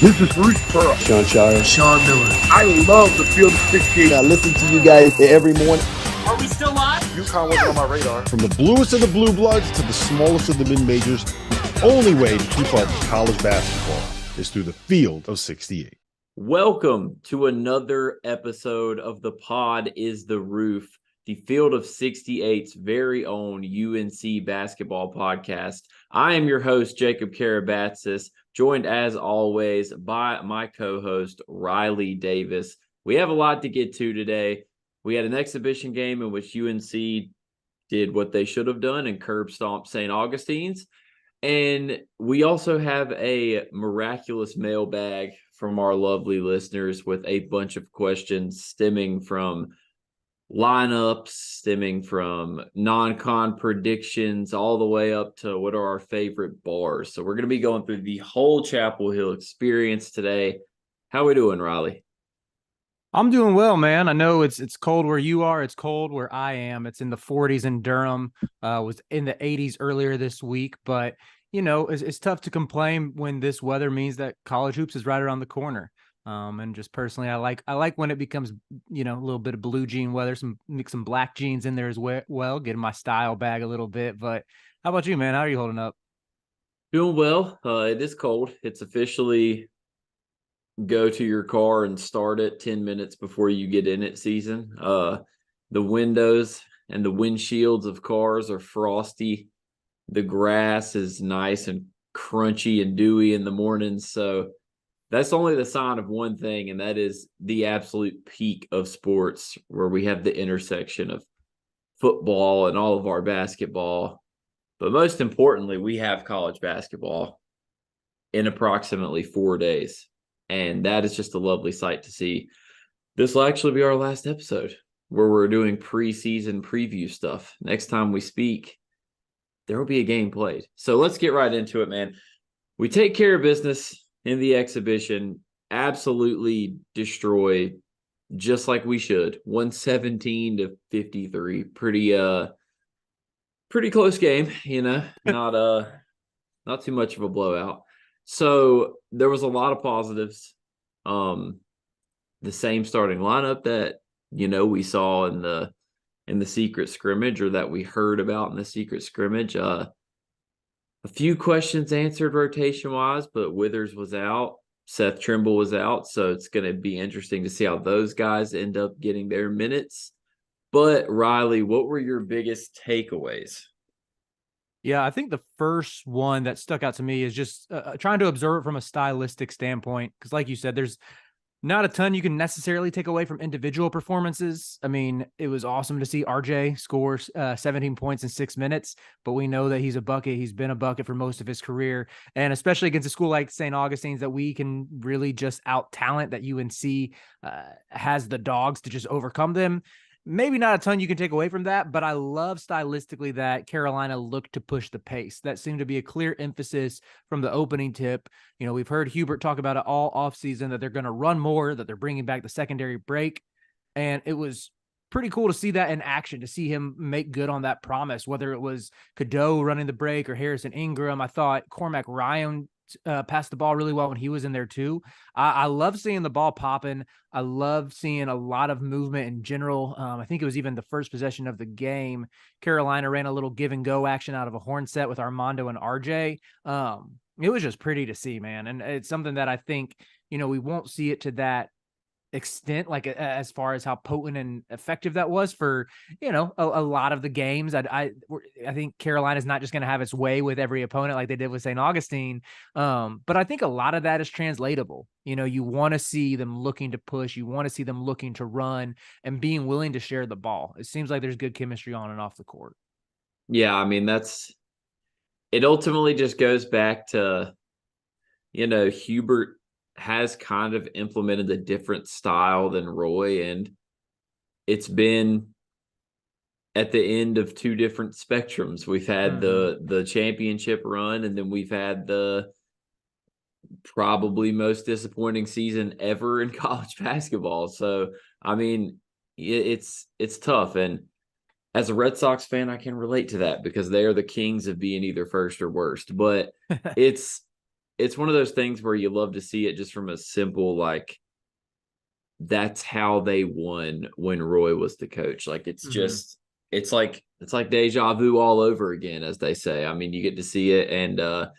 This is Bruce Pearl. Sean Shire. Sean Miller. I love the Field of 68. I listen to you guys every morning. Are we still live? UConn wasn't on my radar. From the bluest of the blue bloods to the smallest of the mid-majors, the only way to keep up with college basketball is through the Field of 68. Welcome to another episode of The Pod is the Roof, the Field of 68's very own UNC basketball podcast. I am your host, Jacob Karabatsos, joined as always by my co-host, Riley Davis. We have a lot to get to today. We had an exhibition game in which UNC did what they should have done and curb stomped St. Augustine's. And we also have a miraculous mailbag from our lovely listeners with a bunch of questions stemming from lineups, stemming from non-con predictions, all the way up to what are our favorite bars. So we're going to be going through the whole Chapel Hill experience today. How we doing, Riley? I'm doing well, man. I know it's cold where you are. It's cold where I am. It's in the 40s in Durham. Was in the 80s earlier this week, but you know, it's tough to complain when this weather means that college hoops is right around the corner. And just personally, I like when it becomes, you know, a little bit of blue jean weather, mix some black jeans in there as well, getting my style back a little bit. But how about you, man? How are you holding up? Doing well. It is cold. It's officially go to your car and start it 10 minutes before you get in it season. The windows and the windshields of cars are frosty. The grass is nice and crunchy and dewy in the mornings. So that's only the sign of one thing, and that is the absolute peak of sports, where we have the intersection of football and all of our basketball. But most importantly, we have college basketball in approximately 4 days. And that is just a lovely sight to see. This will actually be our last episode where we're doing preseason preview stuff. Next time we speak, there will be a game played. So let's get right into it, man. We take care of business in the exhibition, absolutely destroy, just like we should. 117-53. Pretty close game, you know. Not too much of a blowout. So there was a lot of positives. The same starting lineup that, you know, we saw in the secret scrimmage, or that we heard about in the secret scrimmage. A few questions answered rotation-wise, but Withers was out. Seth Trimble was out, so it's going to be interesting to see how those guys end up getting their minutes. But, Riley, what were your biggest takeaways? Yeah, I think the first one that stuck out to me is just trying to observe it from a stylistic standpoint. Because like you said, there's not a ton you can necessarily take away from individual performances. I mean, it was awesome to see RJ score 17 points in 6 minutes, but we know that he's a bucket. He's been a bucket for most of his career, and especially against a school like St. Augustine's that we can really just out-talent, that UNC has the dogs to just overcome them. Maybe not a ton you can take away from that, but I love stylistically that Carolina looked to push the pace. That seemed to be a clear emphasis from the opening tip. You know, we've heard Hubert talk about it all offseason, that they're going to run more, that they're bringing back the secondary break. And it was pretty cool to see that in action, to see him make good on that promise, whether it was Cadeau running the break or Harrison Ingram. I thought Cormac Ryan passed the ball really well when he was in there too. I love seeing the ball popping. I love seeing a lot of movement in general. I think it was even the first possession of the game, Carolina ran a little give and go action out of a horn set with Armando and RJ. It was just pretty to see, man. And it's something that I think, you know, we won't see it to that extent, like as far as how potent and effective that was for, you know, a lot of the games. I think Carolina's not just going to have its way with every opponent like they did with St. Augustine. But I think a lot of that is translatable. You know, you want to see them looking to push, you want to see them looking to run and being willing to share the ball. It seems like there's good chemistry on and off the court. Yeah, I mean, it ultimately just goes back to, you know, Hubert has kind of implemented a different style than Roy, and it's been at the end of two different spectrums. We've had the championship run, and then we've had the probably most disappointing season ever in college basketball. So, I mean, it's tough. And as a Red Sox fan, I can relate to that because they are the kings of being either first or worst. But it's it's one of those things where you love to see it just from a simple, like, that's how they won when Roy was the coach. Like, it's just, it's like deja vu all over again, as they say. I mean, you get to see it. And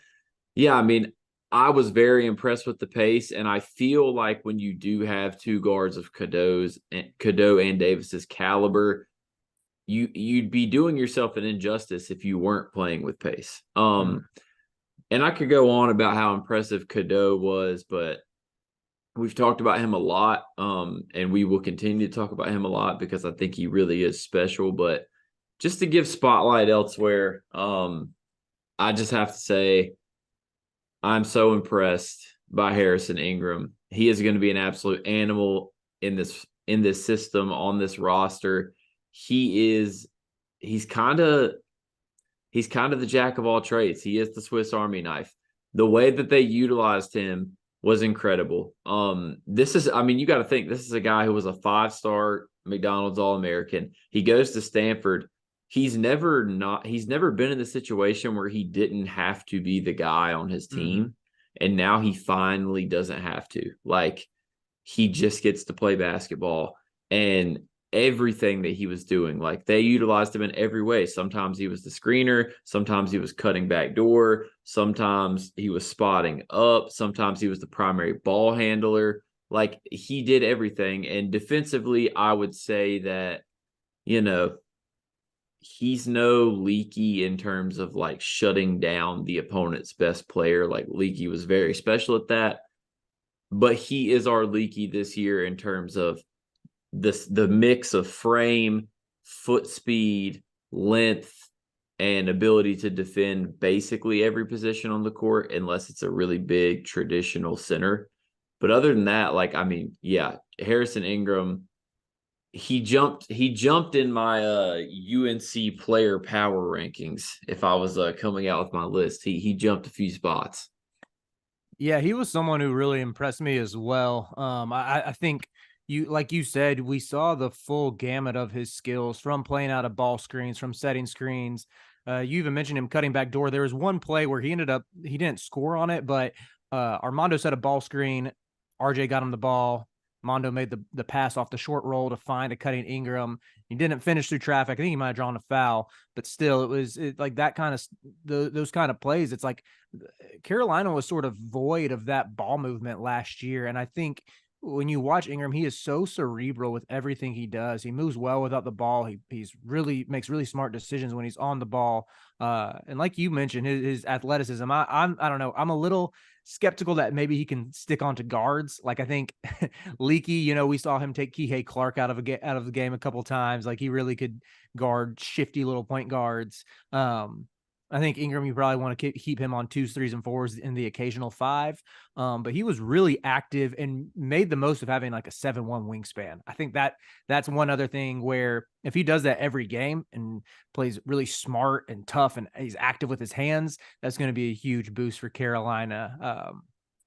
yeah, I mean, I was very impressed with the pace. And I feel like when you do have two guards of Cadeau and Davis's caliber, you'd be doing yourself an injustice if you weren't playing with pace. And I could go on about how impressive Cadeau was, but we've talked about him a lot, and we will continue to talk about him a lot because I think he really is special. But just to give spotlight elsewhere, I just have to say I'm so impressed by Harrison Ingram. He is going to be an absolute animal in this system, on this roster. He's kind of the jack of all trades. He is the Swiss Army knife. The way that they utilized him was incredible. This is, I mean, you got to think, this is a guy who was a 5-star McDonald's All-American. He goes to Stanford. He's never been in the situation where he didn't have to be the guy on his team. And now he finally doesn't have to. Like, he just gets to play basketball, and everything that he was doing, like, they utilized him in every way. Sometimes he was the screener, sometimes he was cutting back door, sometimes he was spotting up, sometimes he was the primary ball handler. Like, he did everything. And defensively, I would say that, he's no Leaky in terms of, like, shutting down the opponent's best player. Like, Leaky was very special at that, but he is our Leaky this year in terms of the mix of frame, foot speed, length, and ability to defend basically every position on the court, unless it's a really big traditional center. But other than that, like, I mean, yeah, Harrison Ingram, he jumped in my UNC player power rankings. If I was coming out with my list, he jumped a few spots. Yeah, he was someone who really impressed me as well. I think, like you said, we saw the full gamut of his skills, from playing out of ball screens, from setting screens. You even mentioned him cutting back door. There was one play where he didn't score on it, but Armando set a ball screen. RJ got him the ball. Mondo made the pass off the short roll to find a cutting Ingram. He didn't finish through traffic. I think he might have drawn a foul, but still, it was like that kind of those kind of plays. It's like Carolina was sort of void of that ball movement last year, and I think when you watch Ingram, he is so cerebral with everything he does. He moves well without the ball. He's really makes really smart decisions when he's on the ball. And like you mentioned, his athleticism, I don't know. I'm a little skeptical that maybe he can stick onto guards. Like, I think Leaky, we saw him take Kihei Clark out of the game a couple times. Like, he really could guard shifty little point guards. I think Ingram, you probably want to keep him on 2s, 3s, and 4s in the occasional 5. But he was really active and made the most of having like a 7'1" wingspan. I think that's one other thing where if he does that every game and plays really smart and tough and he's active with his hands, that's going to be a huge boost for Carolina.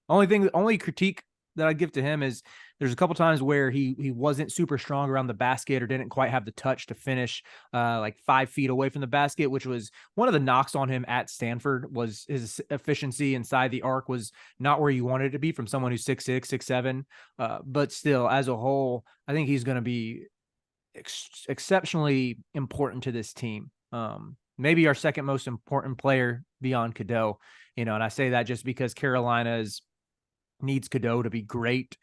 Only critique that I'd give to him is there's a couple times where he wasn't super strong around the basket or didn't quite have the touch to finish like 5 feet away from the basket, which was one of the knocks on him at Stanford. Was his efficiency inside the arc was not where you wanted it to be from someone who's 6'6", 6'7". But still, as a whole, I think he's going to be exceptionally important to this team. Maybe our second most important player beyond Cadeau, and I say that just because Carolina needs Cadeau to be great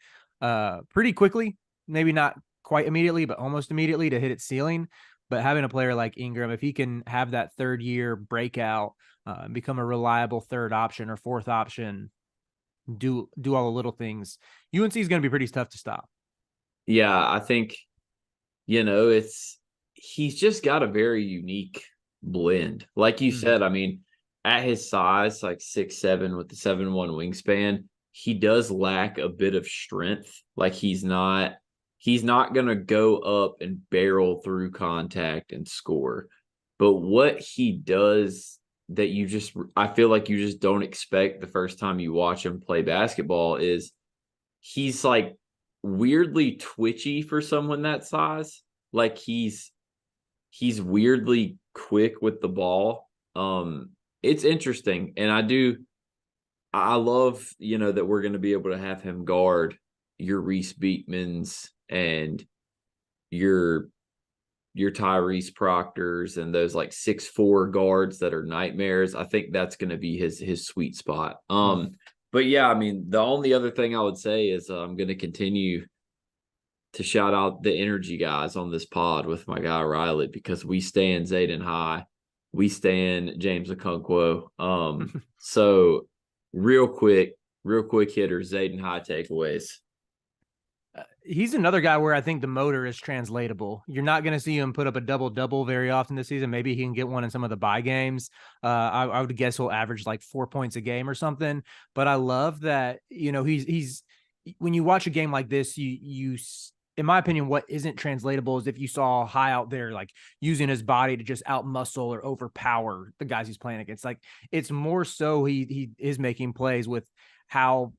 pretty quickly, maybe not quite immediately, but almost immediately to hit its ceiling. But having a player like Ingram, if he can have that third year breakout and become a reliable third option or fourth option, do all the little things, UNC is going to be pretty tough to stop. Yeah, I think, he's just got a very unique blend. Like you said, I mean, at his size, like 6'7" with the 7'1" wingspan, he does lack a bit of strength. Like, he's not going to go up and barrel through contact and score. But what he does that I feel like you just don't expect the first time you watch him play basketball is he's like weirdly twitchy for someone that size. Like, he's weirdly quick with the ball. It's interesting. And I love, that we're going to be able to have him guard your Reese Beekmans and your Tyrese Proctors and those like 6'4" guards that are nightmares. I think that's going to be his sweet spot. But yeah, I mean, the only other thing I would say is I'm going to continue to shout out the energy guys on this pod with my guy Riley, because we stand Zayden High, we stand James Okonkwo. So real quick hitters, Zayden High takeaways. He's another guy where I think the motor is translatable. You're not going to see him put up a double-double very often this season. Maybe he can get one in some of the bye games. I would guess he'll average like 4 points a game or something. But I love that, he's when you watch a game like this, you in my opinion, what isn't translatable is if you saw High out there, like using his body to just out muscle or overpower the guys he's playing against. Like, it's more so he is making plays with how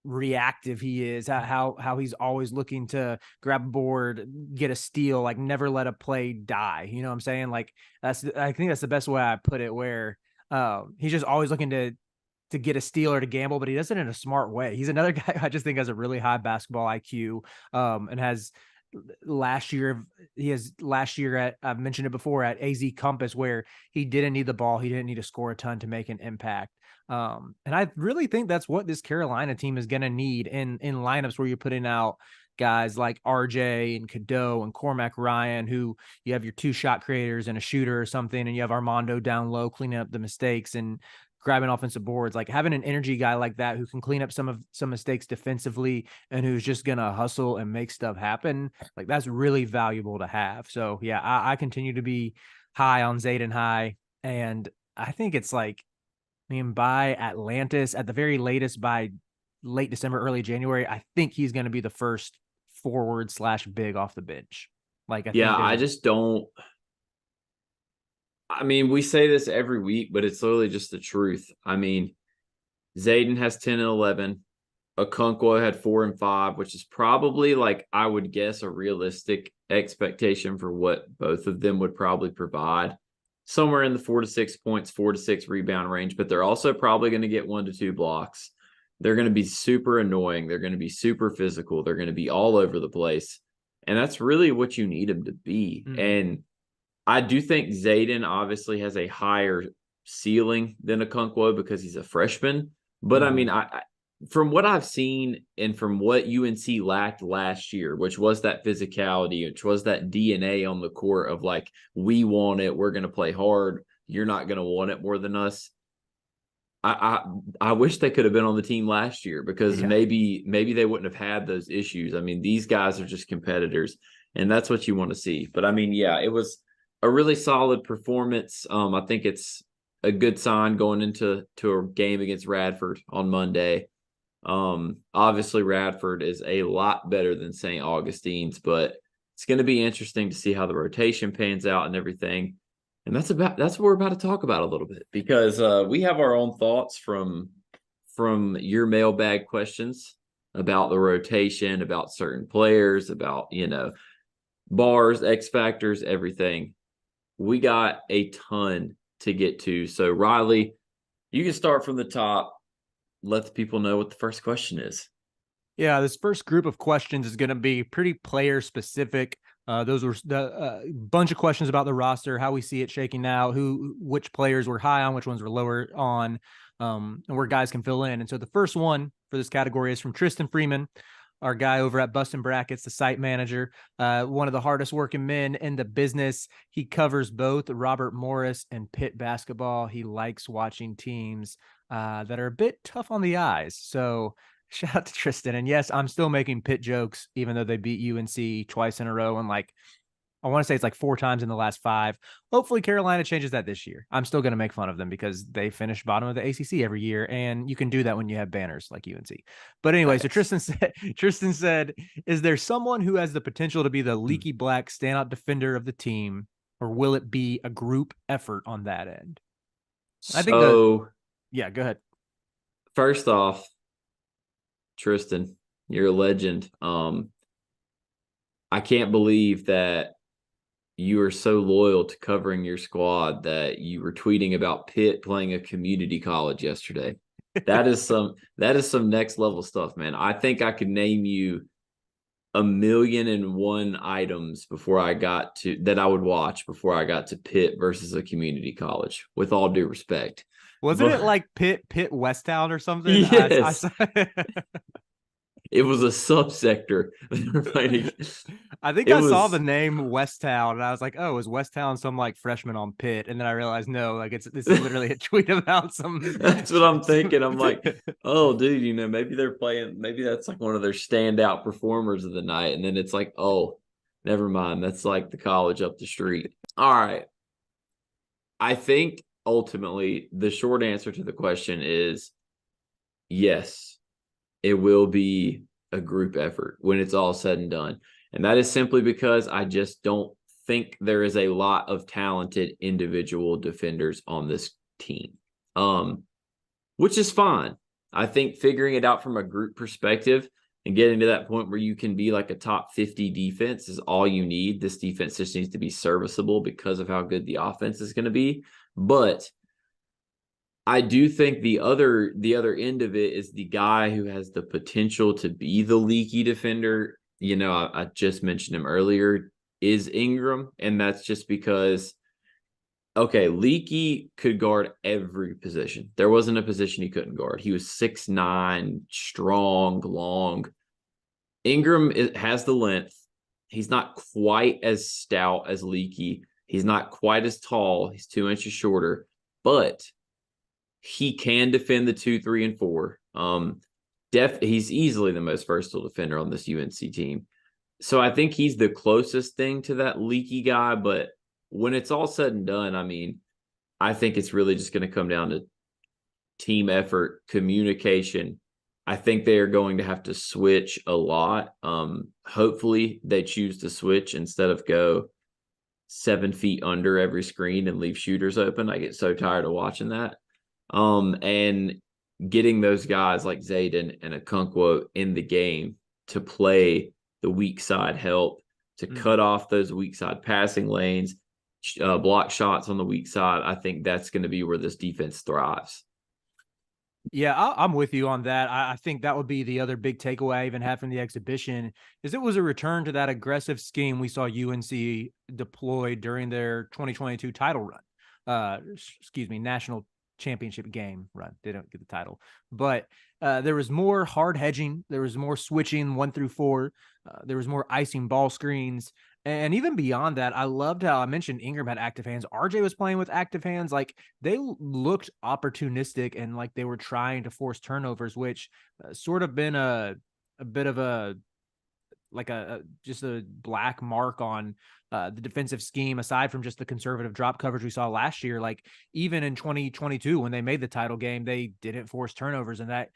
reactive he is, how he's always looking to grab a board, get a steal, like never let a play die. You know what I'm saying? Like, I think that's the best way I put it, where he's just always looking to get a steal or to gamble, but he does it in a smart way. He's another guy I just think has a really high basketball IQ, and has last year at, I've mentioned it before, at AZ Compass, where he didn't need the ball. He didn't need to score a ton to make an impact. And I really think that's what this Carolina team is going to need in lineups where you're putting out guys like RJ and Cadeau and Cormac Ryan, who you have your 2 shot creators and a shooter or something, and you have Armando down low cleaning up the mistakes and grabbing offensive boards. Like, having an energy guy like that who can clean up some mistakes defensively and who's just going to hustle and make stuff happen, like, that's really valuable to have. So yeah, I continue to be high on Zayden High. And I think it's like, by Atlantis, at the very latest, by late December, early January, I think he's going to be the first forward/big off the bench. Like, I just don't. I mean, we say this every week, but it's literally just the truth. I mean, Zayden has 10 and 11. Okonkwo had 4 and 5, which is probably, like, I would guess, a realistic expectation for what both of them would probably provide. Somewhere in the 4 to 6 points, 4 to 6 rebound range, but they're also probably going to get 1 to 2 blocks. They're going to be super annoying. They're going to be super physical. They're going to be all over the place. And that's really what you need them to be. And I do think Zayden obviously has a higher ceiling than Okonkwo because he's a freshman. But I mean, I from what I've seen and from what UNC lacked last year, which was that physicality, which was that DNA on the court of like, we want it, we're going to play hard, you're not going to want it more than us. I wish they could have been on the team last year, because maybe they wouldn't have had those issues. I mean, these guys are just competitors, and that's what you want to see. But I mean, yeah, it was a really solid performance. I think it's a good sign going into a game against Radford on Monday. Obviously Radford is a lot better than St. Augustine's, but it's going to be interesting to see how the rotation pans out and everything. And that's what we're about to talk about a little bit, because we have our own thoughts from your mailbag questions about the rotation, about certain players, about, bars, X factors, everything. We got a ton to get to. So Riley, you can start from the top. Let the people know what the first question is. Yeah, this first group of questions is going to be pretty player specific. Those were the bunch of questions about the roster, how we see it shaking out, which players were high on, which ones were lower on, and where guys can fill in. And so the first one for this category is from Tristan Freeman, our guy over at Bustin' Brackets, the site manager, one of the hardest working men in the business. He covers both Robert Morris and Pitt basketball. He likes watching teams that are a bit tough on the eyes. So shout out to Tristan. And yes, I'm still making Pitt jokes, even though they beat UNC twice in a row. And I want to say it's like 4 times in the last 5. Hopefully Carolina changes that this year. I'm still going to make fun of them because they finish bottom of the ACC every year. And you can do that when you have banners like UNC. But anyway, so Tristan said, is there someone who has the potential to be the leaky black standout defender of the team, or will it be a group effort on that end? I think go ahead. First off, Tristan, you're a legend. I can't believe that you are so loyal to covering your squad that you were tweeting about Pitt playing a community college yesterday. That is some next level stuff, man. I think I could name you 1,000,001 items that I would watch before I got to Pitt versus a community college, with all due respect. Wasn't it like Pitt Westtown or something? Yes. It was a subsector. I think I saw the name Westtown and I was like, oh, is Westtown some like freshman on Pitt? And then I realized no, like this is literally a tweet about some. That's what I'm thinking. I'm like, oh, dude, maybe they're playing, maybe that's like one of their standout performers of the night. And then it's like, oh, never mind. That's like the college up the street. All right. I think ultimately the short answer to the question is yes, it will be a group effort when it's all said and done. And that is simply because I just don't think there is a lot of talented individual defenders on this team, which is fine. I think figuring it out from a group perspective and getting to that point where you can be like a top 50 defense is all you need. This defense just needs to be serviceable because of how good the offense is going to be. But I do think the other end of it is the guy who has the potential to be the leaky defender. I just mentioned him earlier, is Ingram. And that's just because, okay, Leaky could guard every position. There wasn't a position he couldn't guard. He was 6'9", strong, long. Ingram has the length. He's not quite as stout as Leaky. He's not quite as tall. He's 2 inches shorter. But he can defend the 2, 3, and 4. He's easily the most versatile defender on this UNC team. So I think he's the closest thing to that leaky guy. But when it's all said and done, I mean, I think it's really just going to come down to team effort, communication. I think they are going to have to switch a lot. Hopefully they choose to switch instead of go 7 feet under every screen and leave shooters open. I get so tired of watching that. And getting those guys like Zayden and Okonkwo in the game to play the weak side help, to cut off those weak side passing lanes, block shots on the weak side. I think that's going to be where this defense thrives. Yeah, I'm with you on that. I think that would be the other big takeaway I even had from the exhibition is it was a return to that aggressive scheme we saw UNC deploy during their 2022 title run. National championship game run. They don't get the title, but there was more hard hedging. There was more switching 1 through 4. There was more icing ball screens. And even beyond that, I loved how I mentioned Ingram had active hands. RJ was playing with active hands. Like they looked opportunistic and like they were trying to force turnovers, which sort of been a bit of just a black mark on the defensive scheme, aside from just the conservative drop coverage we saw last year. Like even in 2022, when they made the title game, they didn't force turnovers, and that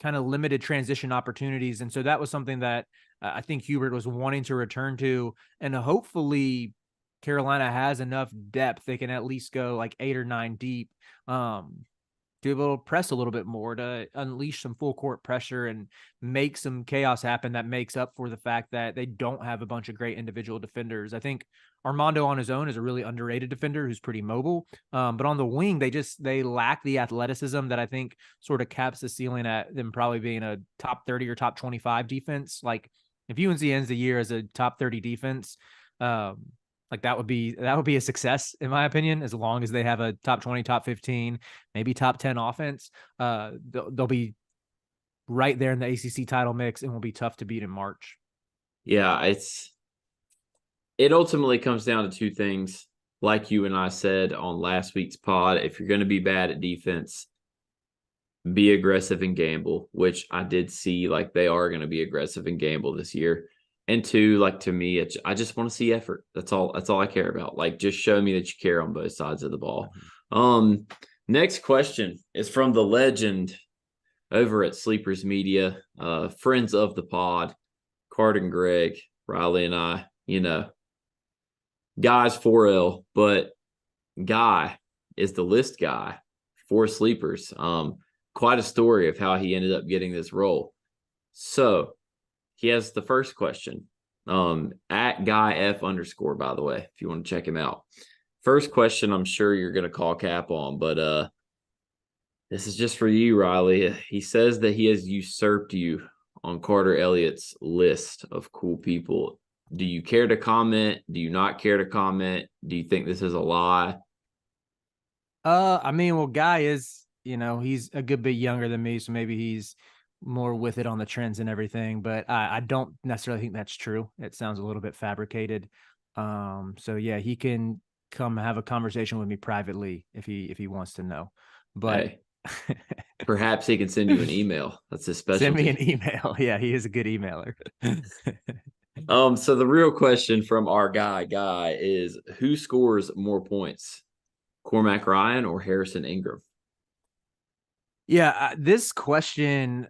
kind of limited transition opportunities. And so that was something that I think Hubert was wanting to return to. And hopefully Carolina has enough depth. They can at least go like 8 or 9 deep, to be able to press a little bit more, to unleash some full court pressure and make some chaos happen that makes up for the fact that they don't have a bunch of great individual defenders. I think Armando on his own is a really underrated defender who's pretty mobile. But on the wing, they lack the athleticism that I think sort of caps the ceiling at them probably being a top 30 or top 25 defense. Like if UNC ends the year as a top 30 defense, like that would be a success in my opinion, as long as they have a top 20, top 15, maybe top 10 offense. They'll be right there in the ACC title mix and will be tough to beat in March. Yeah, it ultimately comes down to 2 things. Like you and I said on last week's pod, if you're going to be bad at defense, be aggressive and gamble, which I did see like they are going to be aggressive and gamble this year. And 2, like to me, I just want to see effort. That's all I care about. Like just show me that you care on both sides of the ball. Next question is from the legend over at Sleepers Media, friends of the pod, Carden Gregg, Riley and I, Guy's 4L, but Guy is the list guy for Sleepers. Quite a story of how he ended up getting this role. So he has the first question, at Guy F_, by the way, if you want to check him out. First question, I'm sure you're going to call cap on, but This is just for you, Riley. He says that he has usurped you on Carter Elliott's list of cool people. Do you care to comment? Do you not care to comment? Do you think this is a lie? I mean, well, Guy is, he's a good bit younger than me, so maybe he's more with it on the trends and everything, but I don't necessarily think that's true. It sounds a little bit fabricated. So yeah, he can come have a conversation with me privately if he wants to know. But Hey, perhaps he can send you an email. That's his send me an specialty. email. Yeah, he is a good emailer. So the real question from our guy is who scores more points? Cormac Ryan or Harrison Ingram? Yeah, this question,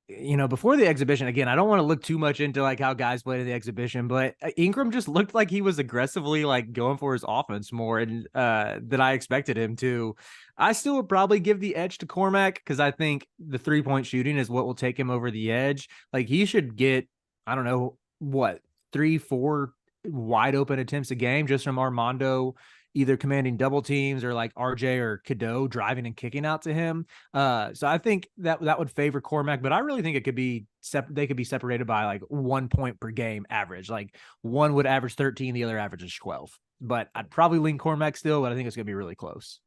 before the exhibition, again, I don't want to look too much into like how guys played in the exhibition, but Ingram just looked like he was aggressively like going for his offense more and than I expected him to. I still would probably give the edge to Cormac because I think the 3-point shooting is what will take him over the edge. Like he should get, I don't know what, 3-4 wide open attempts a game just from Armando either commanding double teams or like RJ or Cadeau driving and kicking out to him. So I think that would favor Cormac, but I really think it could be they could be separated by like 1 point per game average. Like one would average 13, the other averages 12. But I'd probably lean Cormac still, but I think it's going to be really close.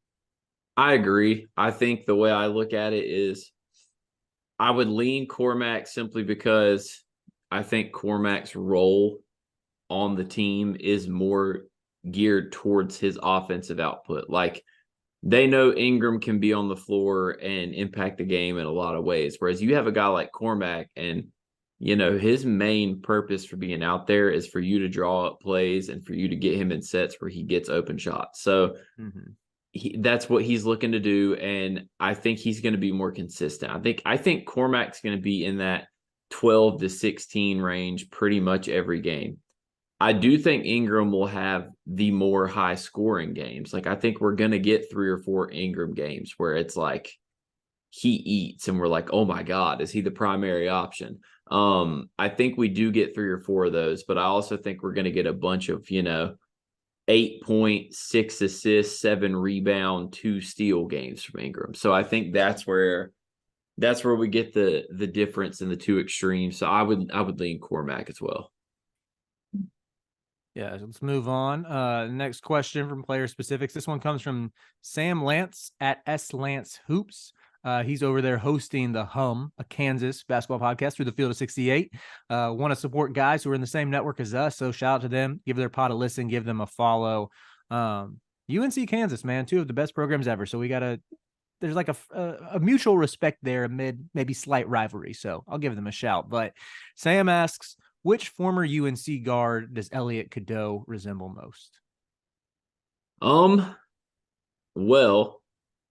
I agree. I think the way I look at it is I would lean Cormac simply because I think Cormac's role on the team is more geared towards his offensive output. Like they know Ingram can be on the floor and impact the game in a lot of ways. Whereas you have a guy like Cormac and, his main purpose for being out there is for you to draw up plays and for you to get him in sets where he gets open shots. So that's what he's looking to do. And I think he's going to be more consistent. I think Cormac's going to be in that 12 to 16 range pretty much every game. I do think Ingram will have the more high scoring games. Like I think we're going to get 3 or 4 Ingram games where it's like he eats and we're like, oh my God, is he the primary option? I think we do get 3 or 4 of those, but I also think we're going to get a bunch of, 8 point, 6 assists, 7 rebound, 2 steal games from Ingram. So I think that's where we get the difference in the two extremes. So I would lean Cormac as well. Yeah, let's move on. Next question from Player Specifics. This one comes from Sam Lance at S Lance Hoops. He's over there hosting the Hum, a Kansas basketball podcast through the Field of 68. Want to support guys who are in the same network as us, so shout out to them. Give their pod a listen, give them a follow. UNC Kansas, man, 2 of the best programs ever. So there's like a mutual respect there amid maybe slight rivalry. So I'll give them a shout. But Sam asks, which former UNC guard does Elliot Cadeau resemble most? Well,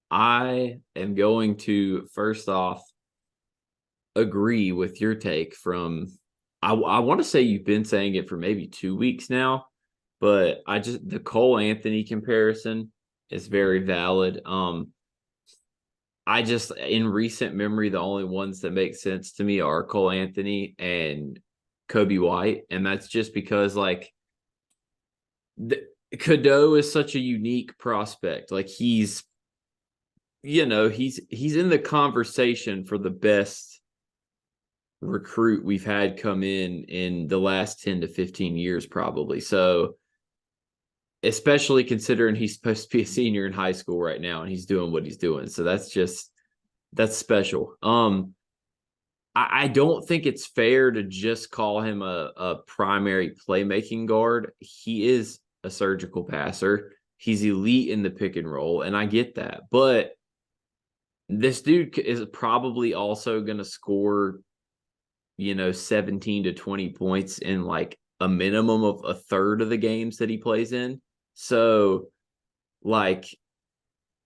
I am going to first off agree with your take from I want to say you've been saying it for maybe 2 weeks now, but the Cole Anthony comparison is very valid. In recent memory, the only ones that make sense to me are Cole Anthony and Kobe White, and that's just because like Cadeau is such a unique prospect. Like he's in the conversation for the best recruit we've had come in the last 10 to 15 years probably. So especially considering he's supposed to be a senior in high school right now and he's doing what he's doing. So that's special. I don't think it's fair to just call him a primary playmaking guard. He is a surgical passer. He's elite in the pick and roll, and I get that. But this dude is probably also going to score, 17 to 20 points in like a minimum of a third of the games that he plays in. So, like,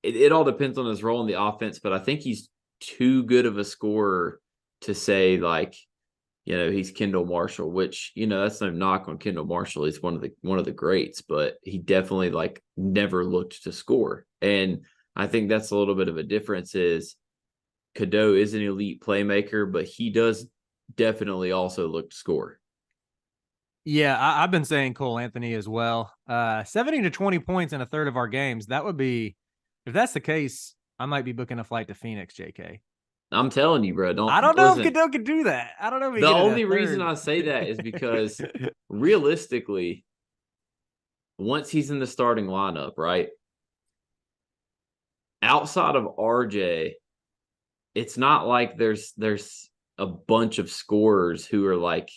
it all depends on his role in the offense, but I think he's too good of a scorer to say like, he's Kendall Marshall, which, that's no knock on Kendall Marshall. He's one of the greats, but he definitely like never looked to score. And I think that's a little bit of a difference is Cadeau is an elite playmaker, but he does definitely also look to score. Yeah, I've been saying Cole Anthony as well. 17 to 20 points in a third of our games. That would be, if that's the case, I might be booking a flight to Phoenix, JK. I'm telling you, bro. I don't know if Cadeau can do that. I don't know if he The can get it only at reason third. I say that is because realistically, once he's in the starting lineup, right? Outside of RJ, it's not like there's a bunch of scorers who are like,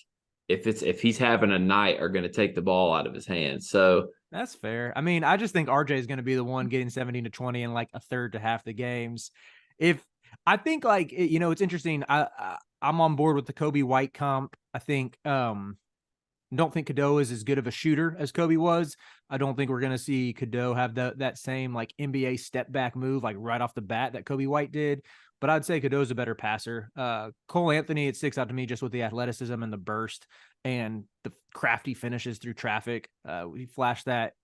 if he's having a night, are going to take the ball out of his hands. So that's fair. I mean, I just think RJ is going to be the one getting 17 to 20 in like a third to half the games. If I think like, it's interesting. I'm on board with the Kobe White comp. I think, don't think Cadeau is as good of a shooter as Kobe was. I don't think we're going to see Cadeau have that same like NBA step back move, like right off the bat that Kobe White did. But I'd say Cadeau's a better passer. Cole Anthony, it sticks out to me just with the athleticism and the burst and the crafty finishes through traffic. We flashed that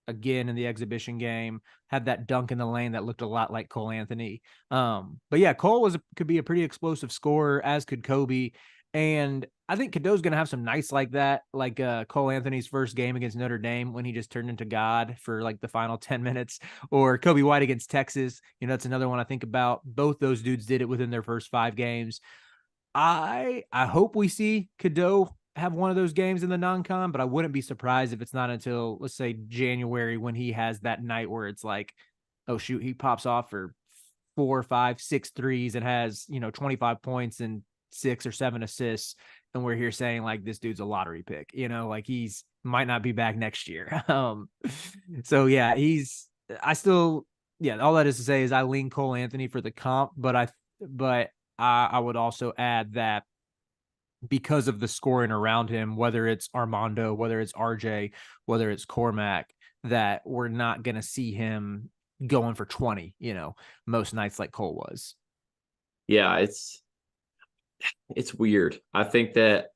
again in the exhibition game, had that dunk in the lane that looked a lot like Cole Anthony. But yeah, Cole could be a pretty explosive scorer, as could Kobe. And I think Cadeau's going to have some nights like that, like Cole Anthony's first game against Notre Dame when he just turned into God for like the final 10 minutes, or Kobe White against Texas. That's another one I think about. Both those dudes did it within their first 5 games. I hope we see Cadeau have one of those games in the non-con, but I wouldn't be surprised if it's not until, let's say, January when he has that night where it's like, oh shoot, he pops off for 4, 5, 6 threes and has 25 points and 6 or 7 assists, and we're here saying like this dude's a lottery pick, like he's might not be back next year. So yeah, all that is to say is I lean Cole Anthony for the comp, but I would also add that because of the scoring around him, whether it's Armando, whether it's RJ, whether it's Cormac, that we're not going to see him going for 20, most nights like Cole was. Yeah, it's weird. I think that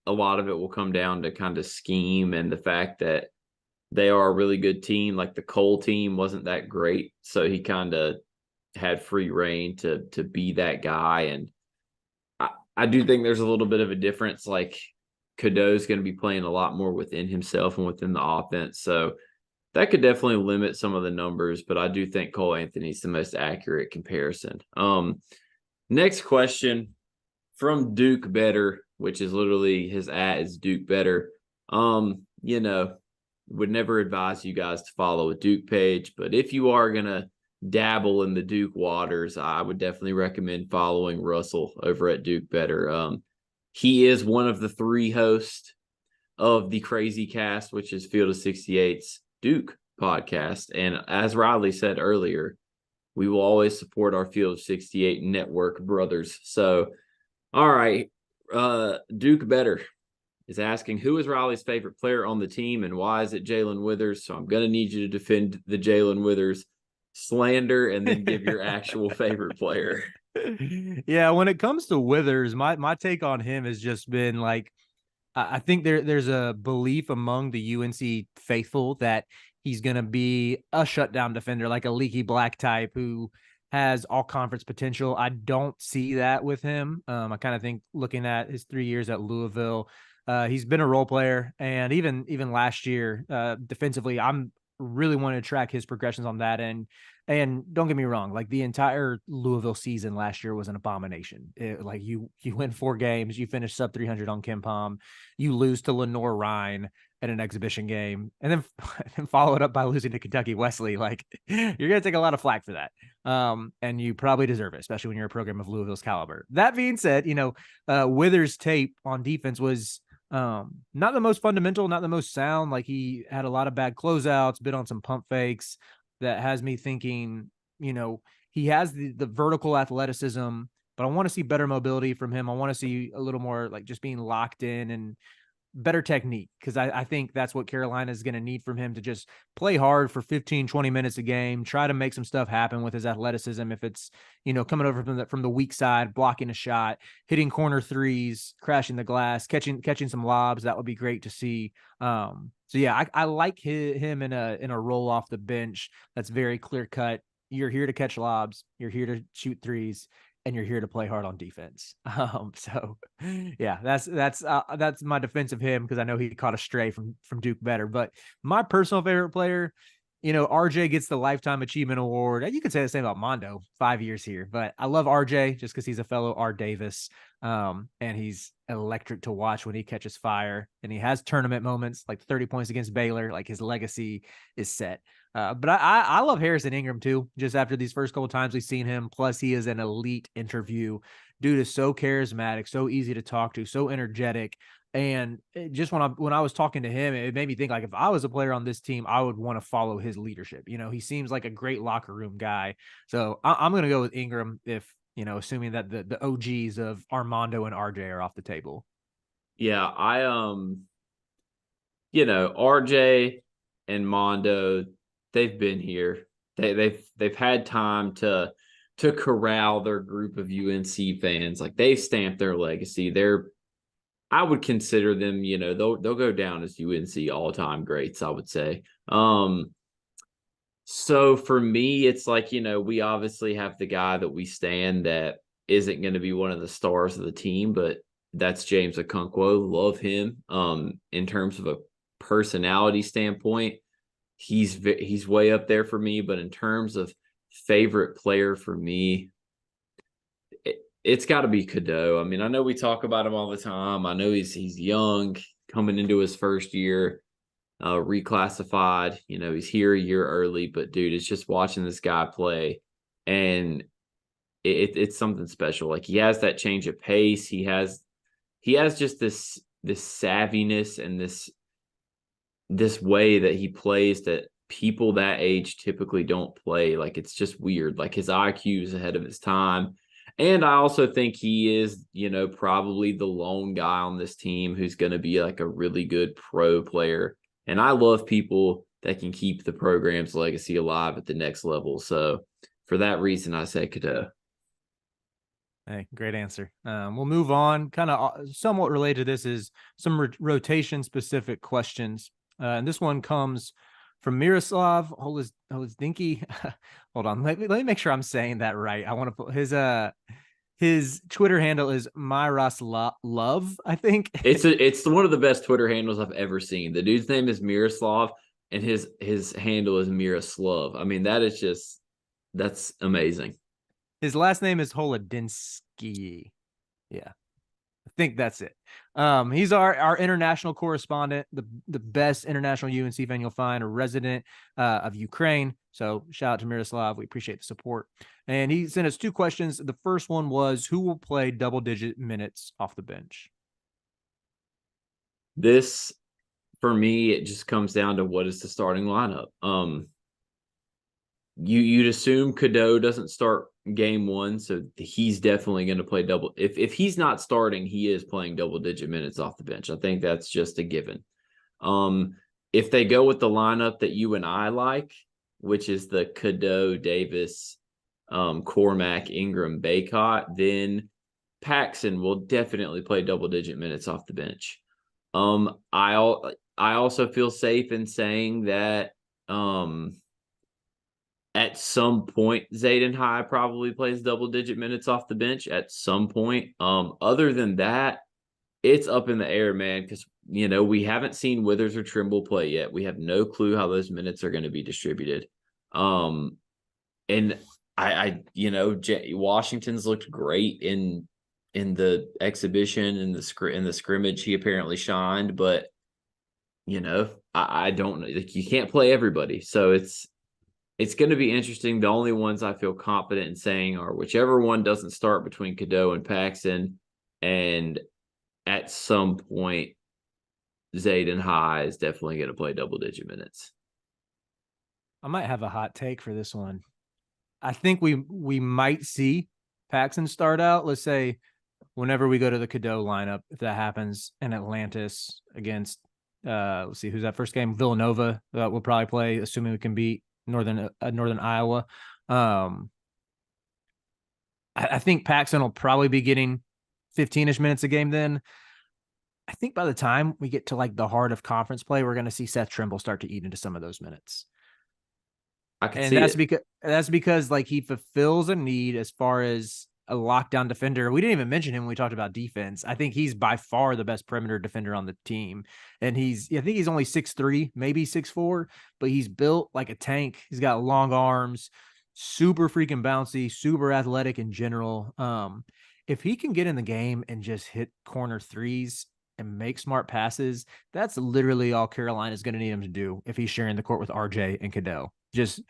a lot of it will come down to kind of scheme and the fact that they are a really good team. Like the Cole team wasn't that great, so he kind of had free reign to be that guy. And I do think there's a little bit of a difference. Like Cadeau's going to be playing a lot more within himself and within the offense, so that could definitely limit some of the numbers. But I do think Cole Anthony's the most accurate comparison. Next question from Duke Better, which is literally his is Duke Better. Would never advise you guys to follow a Duke page, but if you are going to dabble in the Duke waters, I would definitely recommend following Russell over at Duke Better. He is one of the 3 hosts of the Crazy Cast, which is Field of 68's Duke podcast. And as Riley said earlier, we will always support our Field of 68 network brothers. So, all right, Duke Better is asking, who is Riley's favorite player on the team and why is it Jalen Withers? So I'm going to need you to defend the Jalen Withers slander and then give your actual favorite player. Yeah, when it comes to Withers, my take on him has just been like, I think there's a belief among the UNC faithful that he's going to be a shutdown defender, like a Leaky Black type who has all conference potential. I don't see that with him. I kind of think looking at his 3 years at Louisville, he's been a role player, and even last year defensively, I'm really wanted to track his progressions on that end. And don't get me wrong, like the entire Louisville season last year was an abomination. Like you win 4 games, you finish sub 300 on KenPom, you lose to Lenore Ryan at an exhibition game, and then follow it up by losing to Kentucky Wesley. Like you're gonna take a lot of flack for that, and you probably deserve it, especially when you're a program of Louisville's caliber. That being said, Withers' tape on defense was not the most fundamental, not the most sound. Like he had a lot of bad closeouts, bit on some pump fakes. That has me thinking, he has the vertical athleticism, but I want to see better mobility from him. I want to see a little more like just being locked in and better technique, because I think that's what Carolina is going to need from him, to just play hard for 15, 20 minutes a game, try to make some stuff happen with his athleticism. If it's, coming over from the weak side, blocking a shot, hitting corner threes, crashing the glass, catching some lobs, that would be great to see. So yeah, I like him in a roll off the bench that's very clear cut. You're here to catch lobs, you're here to shoot threes, and you're here to play hard on defense. So yeah, that's my defense of him, because I know he caught a stray from Duke Better. But my personal favorite player, RJ gets the Lifetime Achievement Award. You could say the same about Mondo, 5 years here, but I love RJ just because he's a fellow R. Davis. And he's electric to watch when he catches fire, and he has tournament moments like 30 points against Baylor. Like, his legacy is set. But I love Harrison Ingram too, just after these first couple times we've seen him. Plus, he is an elite interview. Dude is so charismatic, so easy to talk to, so energetic. And just when I was talking to him, it made me think, like, if I was a player on this team, I would want to follow his leadership. He seems like a great locker room guy. So I'm going to go with Ingram if, assuming that the OGs of Armando and RJ are off the table. Yeah, RJ and Mondo, they've been here. They've had time to corral their group of UNC fans. Like, they've stamped their legacy. I would consider them, they'll go down as UNC all-time greats, I would say. So for me, it's like, we obviously have the guy that we stand that isn't going to be one of the stars of the team, but that's James Okonkwo. Love him. In terms of a personality standpoint, he's way up there for me. But in terms of favorite player for me, it's got to be Cadeau. I mean, I know we talk about him all the time. I know he's young, coming into his first year, reclassified. He's here a year early. But, dude, it's just watching this guy play, and it's something special. Like, he has that change of pace. He has just this savviness and this way that he plays that people that age typically don't play. Like, it's just weird. Like, his IQ is ahead of his time. And I also think he is, probably the lone guy on this team who's going to be like a really good pro player. And I love people that can keep the program's legacy alive at the next level. So for that reason, I say Cadeau. Hey, great answer. We'll move on. Kind of somewhat related to this is some rotation specific questions. And this one comes from Miroslav Holizdinky. Hold on. Let me make sure I'm saying that right. I want to put his Twitter handle is Myroslav, I think. It's one of the best Twitter handles I've ever seen. The dude's name is Miroslav, and his handle is Miroslav. I mean, that's amazing. His last name is Holodinsky. Yeah. I think that's it. He's our international correspondent, the best international UNC fan you'll find, a resident of Ukraine. So shout out to Miroslav. We appreciate the support. And he sent us two questions. The first one was, who will play double-digit minutes off the bench? This, for me, it just comes down to what is the starting lineup. You'd assume Cadeau doesn't start game one, so he's definitely going to play double. If he's not starting, he is playing double-digit minutes off the bench. I think that's just a given. If they go with the lineup that you and I like, which is the Cadeau, Davis, Cormac, Ingram, Baycott, then Paxson will definitely play double-digit minutes off the bench. I also feel safe in saying that at some point, Zayden High probably plays double-digit minutes off the bench at some point. Other than that, it's up in the air, man, because, we haven't seen Withers or Trimble play yet. We have no clue how those minutes are going to be distributed. And Washington's looked great in the exhibition and the scrimmage. He apparently shined, but, I don't know. Like, you can't play everybody. So it's going to be interesting. The only ones I feel confident in saying are whichever one doesn't start between Cadeau and Paxson, and at some point, Zayden High is definitely going to play double-digit minutes. I might have a hot take for this one. I think we might see Paxson start out. Let's say whenever we go to the Cadeau lineup, if that happens in Atlantis against, let's see, who's that first game? Villanova. We'll probably play, assuming we can beat Northern Iowa. I think Paxson will probably be getting 15-ish minutes a game then. I think by the time we get to like the heart of conference play, we're going to see Seth Trimble start to eat into some of those minutes. I can see it. That's because like he fulfills a need as far as a lockdown defender. We didn't even mention him when we talked about defense. I think he's by far the best perimeter defender on the team. And I think he's only 6'3", maybe 6'4", but he's built like a tank. He's got long arms, super freaking bouncy, super athletic in general. If he can get in the game and just hit corner threes and make smart passes, that's literally all Carolina's going to need him to do if he's sharing the court with RJ and Cadell. Just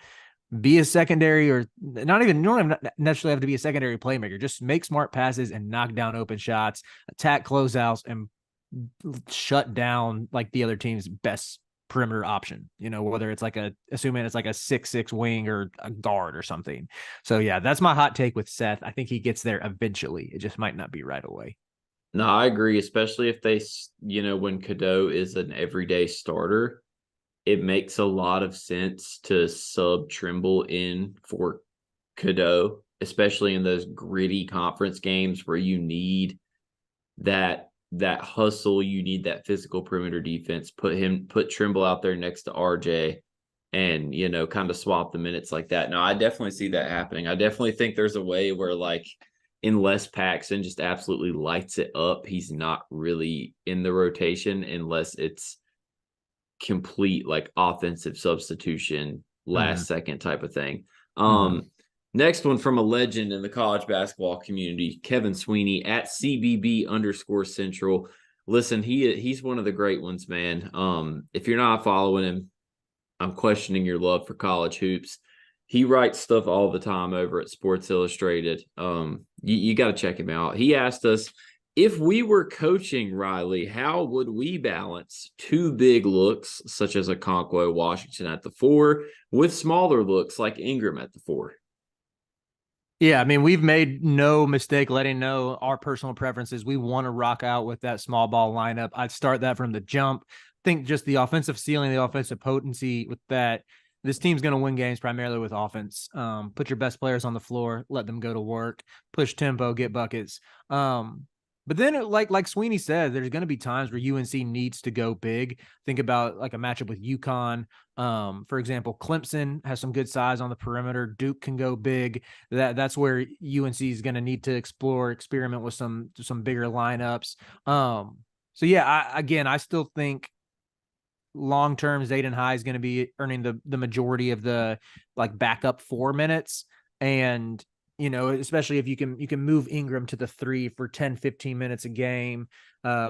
be a secondary, or not even, you don't necessarily have to be a secondary playmaker. Just make smart passes and knock down open shots, attack closeouts, and shut down like the other team's best perimeter option, whether it's assuming it's like a 6'6" wing or a guard or something. So yeah, that's my hot take with Seth. I think he gets there eventually. It just might not be right away. No, I agree, especially if they, when Cadeau is an everyday starter, it makes a lot of sense to sub Trimble in for Cadeau, especially in those gritty conference games where you need that hustle, you need that physical perimeter defense. Put Trimble out there next to RJ and, kind of swap the minutes like that. Now, I definitely see that happening. I definitely think there's a way where, like, unless Paxson just absolutely lights it up, he's not really in the rotation unless it's complete like offensive substitution, last second type of thing. Next one from a legend in the college basketball community, Kevin Sweeney at CBB_Central. Listen, he's one of the great ones, man. If you're not following him, I'm questioning your love for college hoops. He writes stuff all the time over at Sports Illustrated. You got to check him out. He asked us, if we were coaching Riley, how would we balance two big looks, such as Okonkwo Washington at the 4, with smaller looks like Ingram at the 4? Yeah, I mean, we've made no mistake letting know our personal preferences. We want to rock out with that small ball lineup. I'd start that from the jump. Think just the offensive ceiling, the offensive potency with that. This team's going to win games primarily with offense. Put your best players on the floor, let them go to work, push tempo, get buckets. But then, like Sweeney said, there's going to be times where UNC needs to go big. Think about like a matchup with UConn. For example, Clemson has some good size on the perimeter. Duke can go big. That's where UNC is going to need to experiment with some bigger lineups. So yeah, I still think long-term Zayden High is going to be earning the majority of the like backup 4 minutes. And, especially if you can move Ingram to the 3 for 10, 15 minutes a game,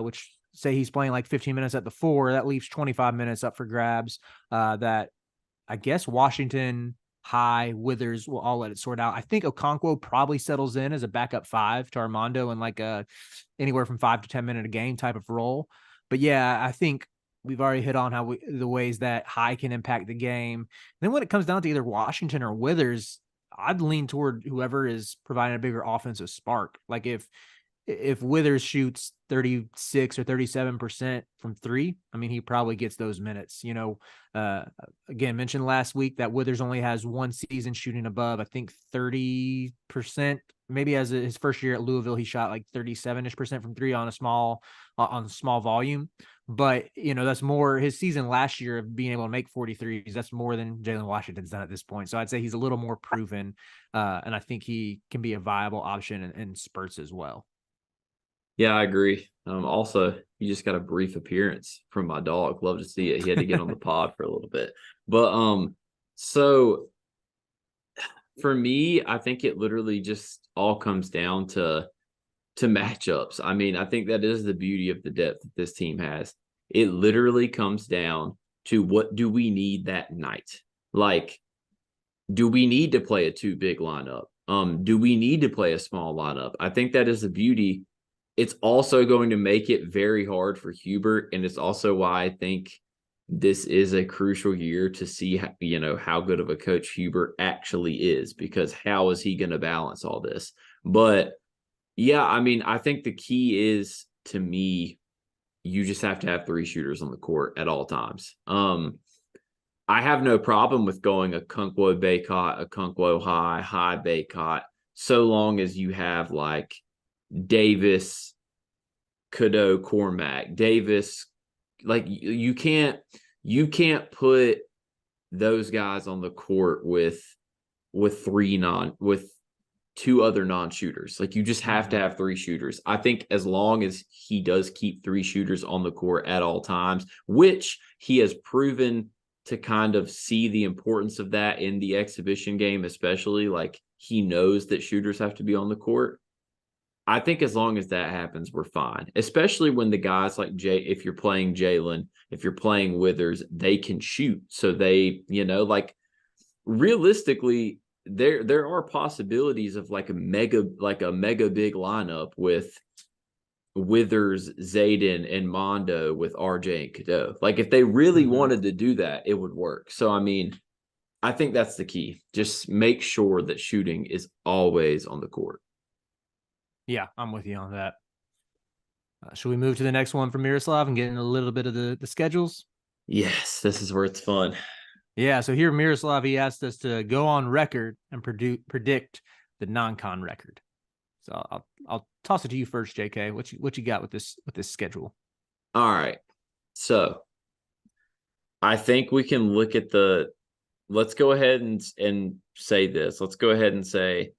which say he's playing like 15 minutes at the 4, that leaves 25 minutes up for grabs. That I guess Washington, High, Withers will all let it sort out. I think Okonkwo probably settles in as a backup 5 to Armando in like anywhere from 5 to 10 minute a game type of role. But yeah, I think we've already hit on the ways that High can impact the game. And then when it comes down to either Washington or Withers, I'd lean toward whoever is providing a bigger offensive spark. Like if Withers shoots 36 or 37% from 3, I mean, he probably gets those minutes. Again, mentioned last week that Withers only has one season shooting above, I think 30%. Maybe as his first year at Louisville, he shot like 37% from 3 on a small volume. But, that's more his season last year of being able to make 43s. That's more than Jalen Washington's done at this point. So I'd say he's a little more proven. And I think he can be a viable option in spurts as well. Yeah, I agree. Also, you just got a brief appearance from my dog. Love to see it. He had to get on the pod for a little bit. But so for me, I think it literally just all comes down to matchups. I mean, I think that is the beauty of the depth that this team has. It literally comes down to what do we need that night? Like, do we need to play a 2 big lineup? Do we need to play a small lineup? I think that is the beauty. It's also going to make it very hard for Hubert, and it's also why I think this is a crucial year to see how good of a coach Hubert actually is, because how is he going to balance all this? But yeah, I mean, I think the key is, to me, you just have to have 3 shooters on the court at all times. I have no problem with going Okonkwo Bacot, Okonkwo High Bacot, so long as you have like Davis, Cadeau, Cormac, Davis. Like you can't put those guys on the court with 2 other non-shooters. Like you just have to have 3 shooters. I think as long as he does keep 3 shooters on the court at all times, which he has proven to kind of see the importance of that in the exhibition game, especially like he knows that shooters have to be on the court. I think as long as that happens, we're fine, especially when the guys like if you're playing Jalen, if you're playing Withers, they can shoot. So they, like realistically, there are possibilities of like a mega big lineup with Withers, Zayden, and Mondo with RJ and Cadeau. Like if they really wanted to do that, it would work. So I mean, I think that's the key. Just make sure that shooting is always on the court. Yeah, I'm with you on that. Should we move to the next one from Miroslav and get in a little bit of the schedules? Yes, this is where it's fun. Yeah, so here Miroslav, he asked us to go on record and predict the non-con record. So I'll toss it to you first, JK. What you got with this schedule? All right. So I think we can look at let's go ahead and say this. Let's go ahead and say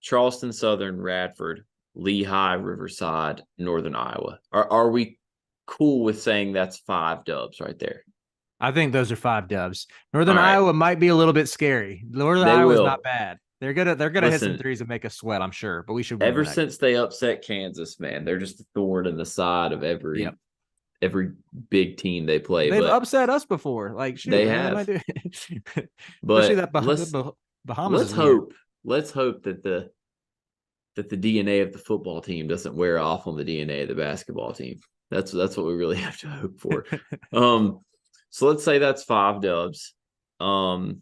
Charleston Southern, Radford, Lehigh, Riverside, Northern Iowa. Are we cool with saying that's 5 dubs right there? I think those are 5 dubs. Northern Iowa might be a little bit scary. Northern Iowa's not bad. They're gonna hit some threes and make us sweat, I'm sure. But we should win ever since they upset Kansas, man, they're just a thorn in the side of every big team they play. They've upset us before. Like shoot, they have. But especially that Bahamas. Let's hope that the DNA of the football team doesn't wear off on the DNA of the basketball team. That's what we really have to hope for. So let's say that's 5 dubs. And